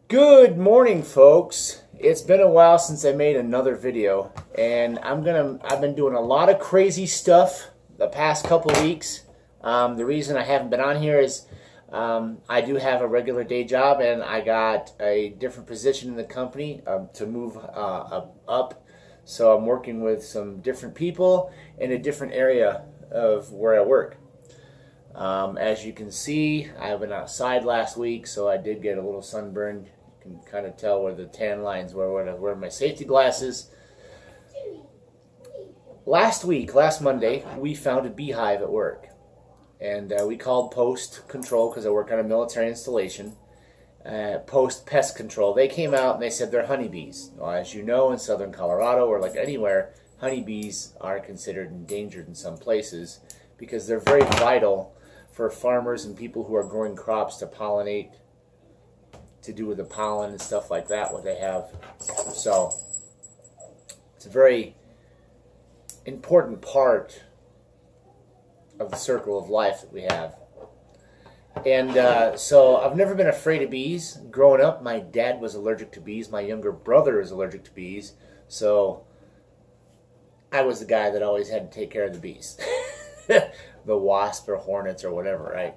Good morning, folks. It's been a while since I made another video, and I've been doing a lot of crazy stuff the past couple weeks. The reason I haven't been on here is I do have a regular day job, and I got a different position in the company to move up. So I'm working with some different people in a different area of where I work. As you can see, I've been outside last week, so I did get a little sunburned. You can kind of tell where the tan lines were when I wear my safety glasses. Last Monday, we found a beehive at work. And we called Post Control because I work on a military installation. Post Pest Control. They came out and they said they're honeybees. Well, as you know, in southern Colorado or like anywhere, honeybees are considered endangered in some places because they're very vital for farmers and people who are growing crops to pollinate, to do with the pollen and stuff like that, what they have. So it's a very important part of the circle of life that we have. And so I've never been afraid of bees. Growing up, my dad was allergic to bees. My younger brother is allergic to bees. So I was the guy that always had to take care of the bees. The wasp or hornets or whatever, right?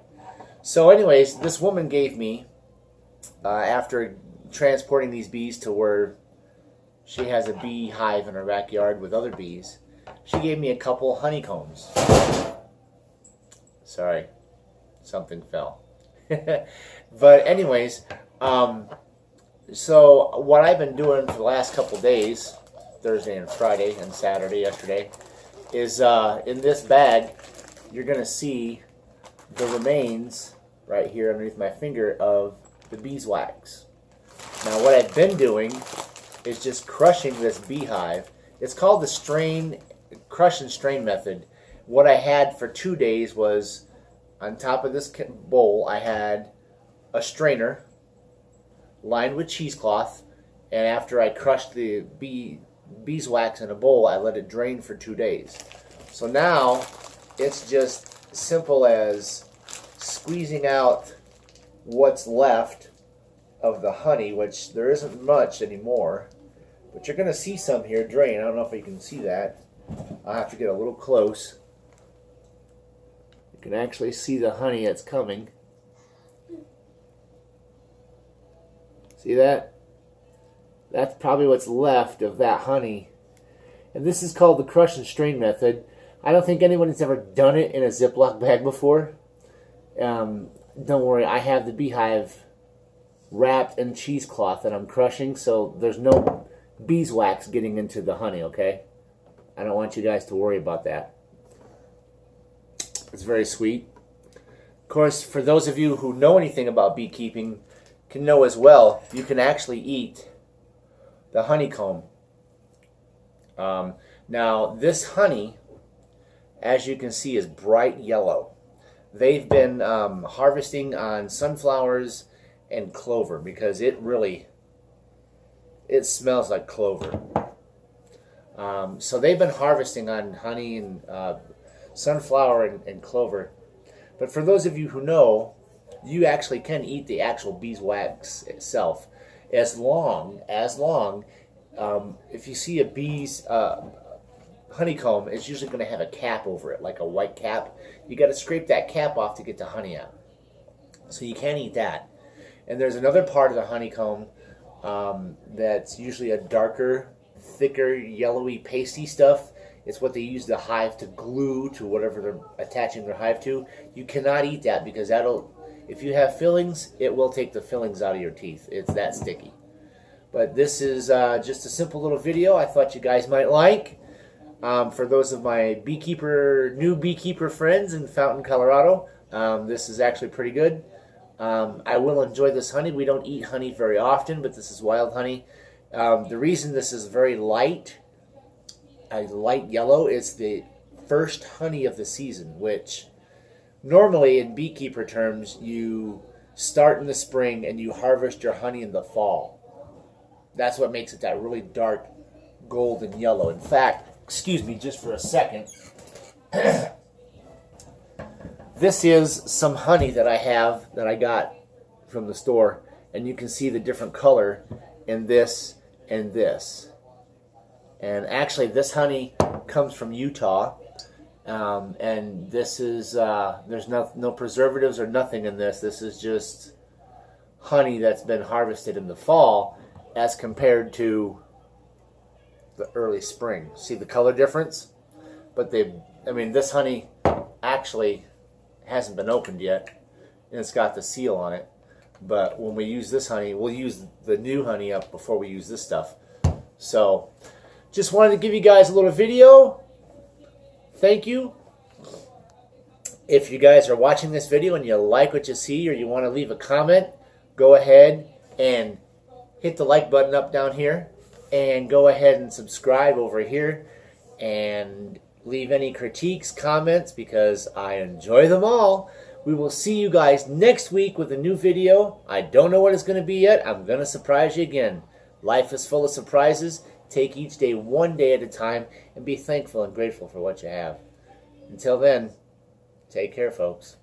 So anyways, this woman gave me, after transporting these bees to where she has a beehive in her backyard with other bees, she gave me a couple honeycombs. Sorry, something fell. But anyways, so what I've been doing for the last couple days, Thursday and Friday and Saturday yesterday, is in this bag, you're going to see the remains right here underneath my finger of the beeswax. Now what I've been doing is just crushing this beehive. It's called the crush and strain method. What I had for 2 days was, on top of this bowl, I had a strainer lined with cheesecloth, and after I crushed the beeswax in a bowl, I let it drain for 2 days. So now it's just simple as squeezing out what's left of the honey, which there isn't much anymore, but you're going to see some here drain. I don't know if you can see that. I'll have to get a little close. You can actually see the honey that's coming. See that? That's probably what's left of that honey. And this is called the crush and strain method. I don't think anyone has ever done it in a Ziploc bag before. Don't worry, I have the beehive wrapped in cheesecloth that I'm crushing, so there's no beeswax getting into the honey, okay? I don't want you guys to worry about that. It's very sweet. Of course, for those of you who know anything about beekeeping, can know as well, you can actually eat the honeycomb. Now, this honey, as you can see, is bright yellow. They've been harvesting on sunflowers and clover because it smells like clover. So they've been harvesting on honey and sunflower and clover. But for those of you who know, you actually can eat the actual beeswax itself, as long if you see a bee's honeycomb, it's usually going to have a cap over it, like a white cap. You got to scrape that cap off to get the honey out. So you can't eat that. And there's another part of the honeycomb that's usually a darker, thicker, yellowy, pasty stuff. It's what they use the hive to glue to whatever they're attaching their hive to. You cannot eat that because if you have fillings, it will take the fillings out of your teeth. It's that sticky. But this is just a simple little video I thought you guys might like. For those of my new beekeeper friends in Fountain, Colorado, this is actually pretty good. I will enjoy this honey. We don't eat honey very often, but this is wild honey. The reason this is very light, a light yellow, is the first honey of the season, which normally in beekeeper terms, you start in the spring and you harvest your honey in the fall. That's what makes it that really dark golden yellow. In fact, excuse me just for a second. This is some honey that I got from the store, and you can see the different color in this and this. And actually, this honey comes from Utah, and this is there's no preservatives or nothing in this. This is just honey that's been harvested in the fall, as compared to the early spring. See the color difference? But this honey actually hasn't been opened yet, and it's got the seal on it. But when we use this honey, we'll use the new honey up before we use this stuff. So just wanted to give you guys a little video. Thank you. If you guys are watching this video and you like what you see, or you want to leave a comment, go ahead and hit the like button up down here, and go ahead and subscribe over here, and leave any critiques, comments, because I enjoy them all. We will see you guys next week with a new video. I don't know what it's going to be yet. I'm going to surprise you again. Life is full of surprises. Take each day one day at a time, and be thankful and grateful for what you have. Until then, take care, folks.